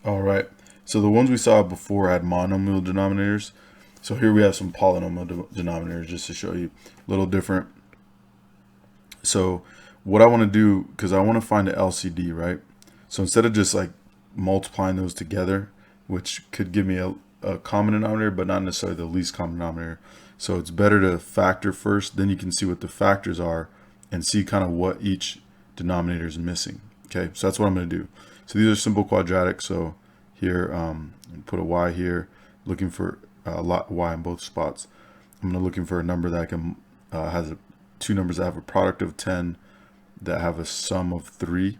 All right. So the ones we saw before had monomial denominators. So here we have some polynomial denominators just to show you a little different. So what I want to do, because I want to find the LCD, right? So instead of just like multiplying those together, which could give me a common denominator, but not necessarily the least common denominator. So it's better to factor first, then you can see what the factors are and see kind of what each denominator is missing. Okay, so that's what I'm going to do. So these are simple quadratic. So here, put a y here, looking for a lot y in both spots. I'm going to looking for a number that can has two numbers that have a product of 10 that have a sum of 3,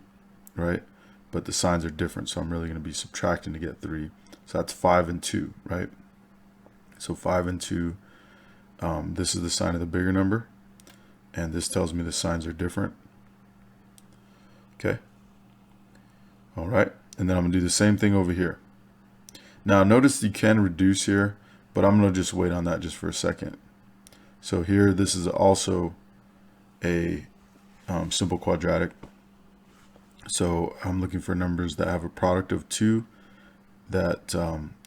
right? But the signs are different, so I'm really going to be subtracting to get 3. So that's 5 and 2, right? So 5 and 2, this is the sign of the bigger number, and this tells me the signs are different. Okay. All right. And then I'm going to do the same thing over here. Now notice you can reduce here, but I'm going to just wait on that just for a second. So here, this is also a simple quadratic. So I'm looking for numbers that have a product of 2 that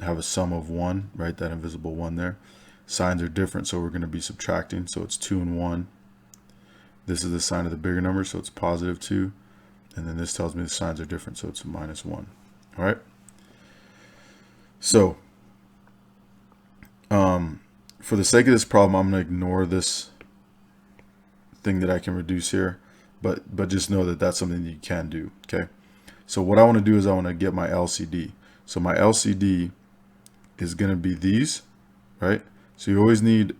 have a sum of 1, right? That invisible 1 there. Signs are different, so we're going to be subtracting. So it's 2 and 1. This is the sign of the bigger number, so it's positive 2. And then this tells me the signs are different, so it's minus 1. All right? So for the sake of this problem, I'm going to ignore this thing that I can reduce here, but just know that that's something that you can do. Okay. So what I want to do is I want to get my LCD. So my LCD is going to be these, right? So you always need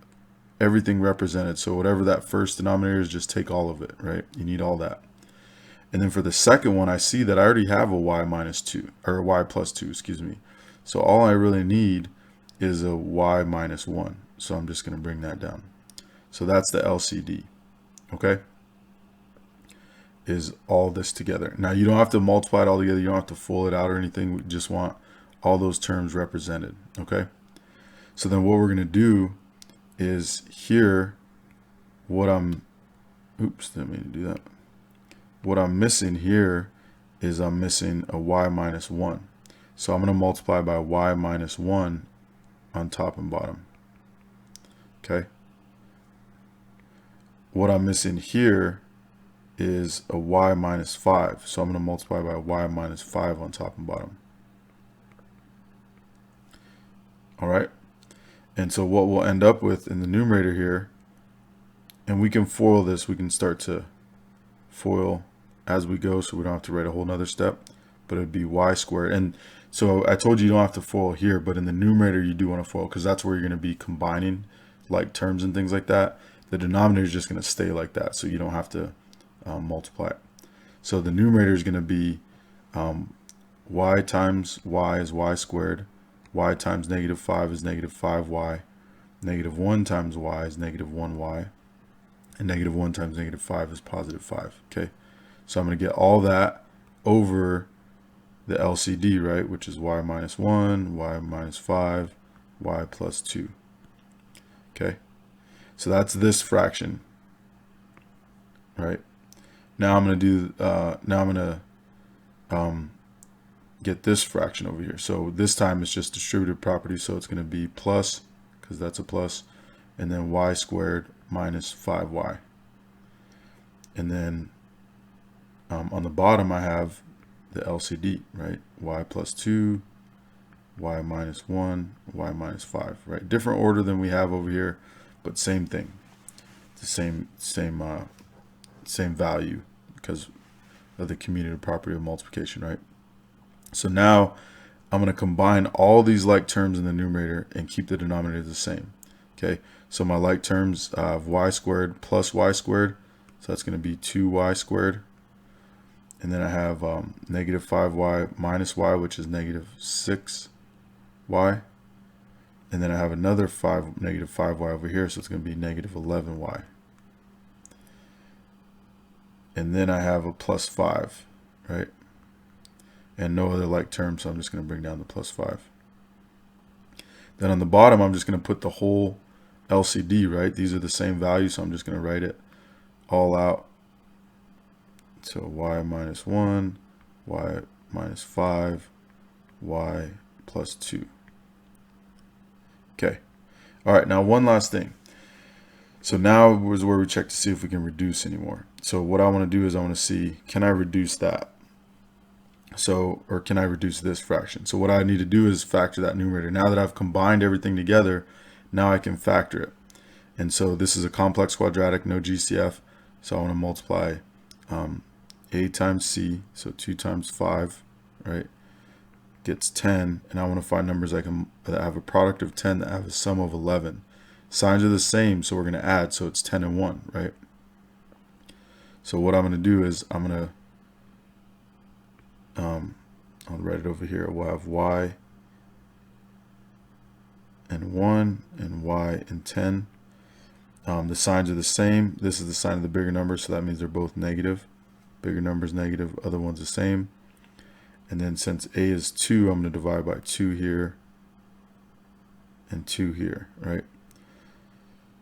everything represented. So whatever that first denominator is, just take all of it, right? You need all that. And then for the second one, I see that I already have a y minus 2, or a y plus 2, excuse me. So all I really need is a y minus 1. So I'm just going to bring that down. So that's the LCD, okay? Is all this together. Now you don't have to multiply it all together. You don't have to full it out or anything. We just want all those terms represented, okay? So then what we're going to do is here, what I'm, oops, didn't mean to do that. What I'm missing here is I'm missing a y minus 1. So I'm going to multiply by y minus 1 on top and bottom. Okay. What I'm missing here is a y minus 5. So I'm going to multiply by y minus 5 on top and bottom. All right. And so what we'll end up with in the numerator here, and we can FOIL this, we can start to FOIL as we go, so we don't have to write a whole nother step, but it'd be y squared. And so I told you don't have to FOIL here, but in the numerator you do want to FOIL because that's where you're going to be combining like terms and things like that. The denominator is just going to stay like that, so you don't have to multiply it. So the numerator is going to be y times y is y squared, y times negative 5 is negative 5y, negative 1 times y is negative 1y, and negative 1 times negative 5 is positive 5. Okay, so I'm going to get all that over the LCD, right, which is y minus 1, y minus 5, y plus 2. Okay, so that's this fraction, right? Now I'm going to do, now I'm going to get this fraction over here. So this time it's just distributive property, so it's going to be plus, because that's a plus, and then y squared minus 5y. And then on the bottom I have the LCD, right? Y plus 2, y minus 1, y minus 5, right? Different order than we have over here, but same thing. The same value because of the commutative property of multiplication, right? So now I'm going to combine all these like terms in the numerator and keep the denominator the same. Okay, so my like terms of y squared plus y squared, so that's going to be 2y squared. And then I have negative 5y minus y, which is negative 6y. And then I have another negative 5y over here, so it's going to be negative 11y. And then I have a plus 5, right? And no other like term, so I'm just going to bring down the plus 5. Then on the bottom, I'm just going to put the whole LCD, right? These are the same values, so I'm just going to write it all out. So y minus 1, y minus 5, y plus 2. Okay. All right, now one last thing. So now is where we check to see if we can reduce anymore. So what I want to do is I want to see, can I reduce that? So, or can I reduce this fraction? So what I need to do is factor that numerator. Now that I've combined everything together, now I can factor it. And so this is a complex quadratic, no GCF. So I want to multiply a times c, so 2 times 5, right, gets 10. And I want to find numbers that have a product of 10 that have a sum of 11. Signs are the same, so we're going to add, so it's 10 and 1, right? So what I'm going to do is I'm going to I'll write it over here. We'll have y and 1 and y and 10. The signs are the same. This is the sign of the bigger number, so that means they're both negative. Bigger number is negative, other one's the same. And then since a is 2, I'm going to divide by 2 here and 2 here, right?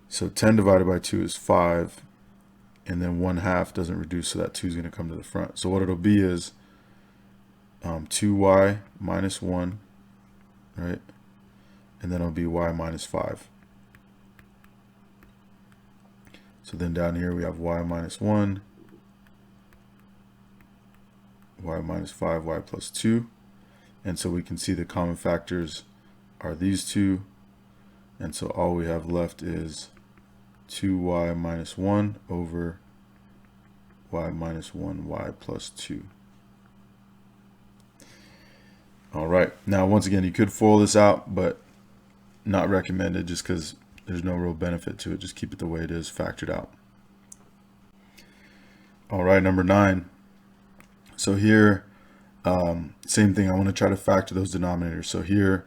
So 10 divided by 2 is 5, and then 1/2 doesn't reduce, so that 2 is going to come to the front. So what it'll be is 2y minus 1, right? And then it'll be y minus 5. So then down here we have y minus 1, y minus 5, y plus 2. And so we can see the common factors are these two. And so all we have left is 2y minus 1 over y minus 1, y plus 2. All right. Now, once again, you could FOIL this out, but not recommended just because there's no real benefit to it. Just keep it the way it is, factored out. All right, number 9. So here, same thing. I want to try to factor those denominators. So here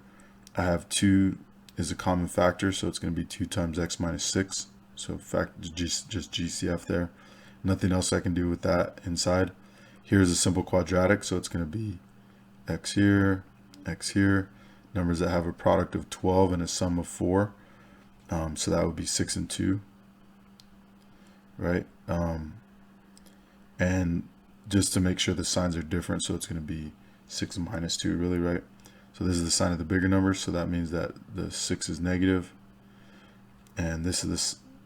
I have 2 is a common factor, so it's going to be 2 times x minus 6. So just GCF there. Nothing else I can do with that inside. Here's a simple quadratic, so it's going to be x here, numbers that have a product of 12 and a sum of 4. So that would be 6 and 2, right? And just to make sure the signs are different, so it's going to be 6 minus 2, really, right? So this is the sign of the bigger number, so that means that the 6 is negative, and this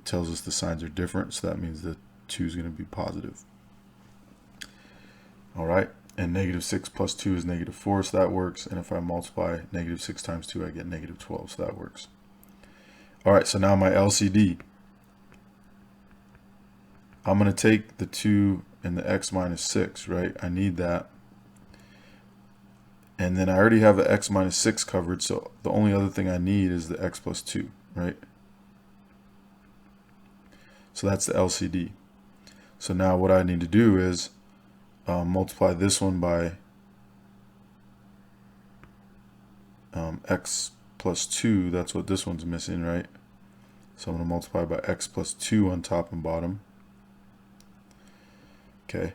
tells us the signs are different, so that means the 2 is going to be positive. All right, and negative 6 plus 2 is negative 4, so that works. And if I multiply negative 6 times 2, I get negative 12, so that works. All right, so now my LCD. I'm going to take the 2 and the x minus 6, right? I need that. And then I already have an x minus 6 covered, so the only other thing I need is the x plus 2, right? So that's the LCD. So now what I need to do is multiply this one by x plus 2. That's what this one's missing, right? So I'm going to multiply by x plus 2 on top and bottom. Okay,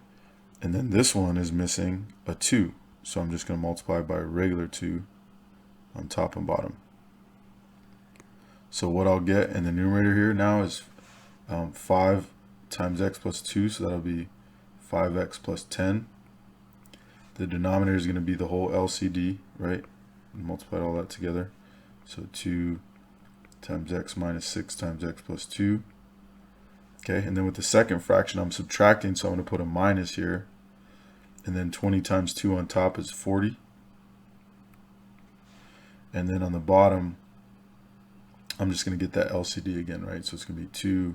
and then this one is missing a 2. So I'm just going to multiply by a regular 2 on top and bottom. So what I'll get in the numerator here now is 5 times x plus 2, so that'll be 5x plus 10. The denominator is going to be the whole LCD, right? Multiply all that together. So 2 times x minus 6 times x plus 2. Okay, and then with the second fraction, I'm subtracting, so I'm going to put a minus here. And then 20 times 2 on top is 40. And then on the bottom, I'm just going to get that LCD again, right? So it's going to be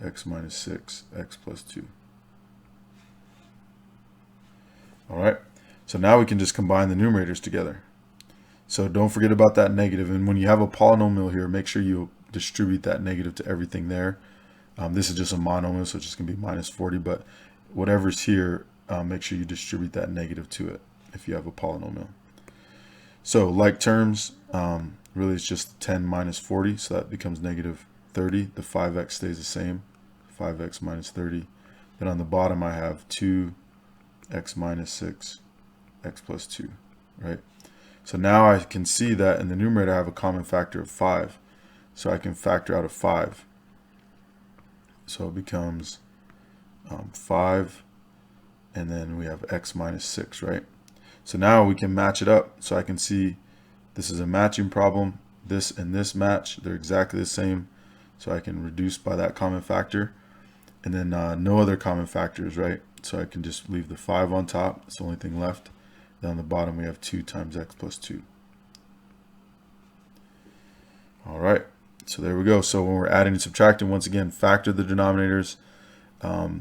2x minus 6, x plus 2. All right, so now we can just combine the numerators together. So don't forget about that negative. And when you have a polynomial here, make sure you distribute that negative to everything there. This is just a monomial, so it's just going to be minus 40. But whatever's here, make sure you distribute that negative to it if you have a polynomial. So like terms, really it's just 10 minus 40, so that becomes negative 30. The 5x stays the same, 5x minus 30. Then on the bottom I have 2x minus 6, x plus 2, right? So now I can see that in the numerator I have a common factor of 5. So I can factor out a 5. So it becomes 5, and then we have x minus 6, right? So now we can match it up. So I can see this is a matching problem. This and this match, they're exactly the same. So I can reduce by that common factor. And then no other common factors, right? So I can just leave the 5 on top. That's the only thing left. Then on the bottom we have 2 times x plus 2. All right, so there we go. So when we're adding and subtracting, once again, factor the denominators.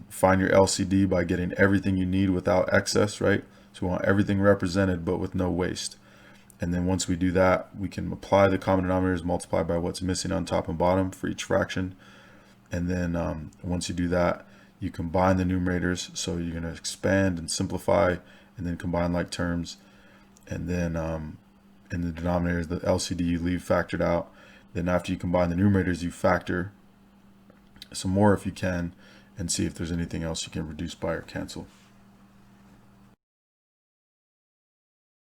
Find your LCD by getting everything you need without excess, right? So we want everything represented but with no waste. And then once we do that, we can apply the common denominators, multiply by what's missing on top and bottom for each fraction. And then once you do that, you combine the numerators. So you're going to expand and simplify and then combine like terms. And then in the denominators, the LCD you leave factored out. Then after you combine the numerators, you factor some more if you can, and see if there's anything else you can reduce by or cancel.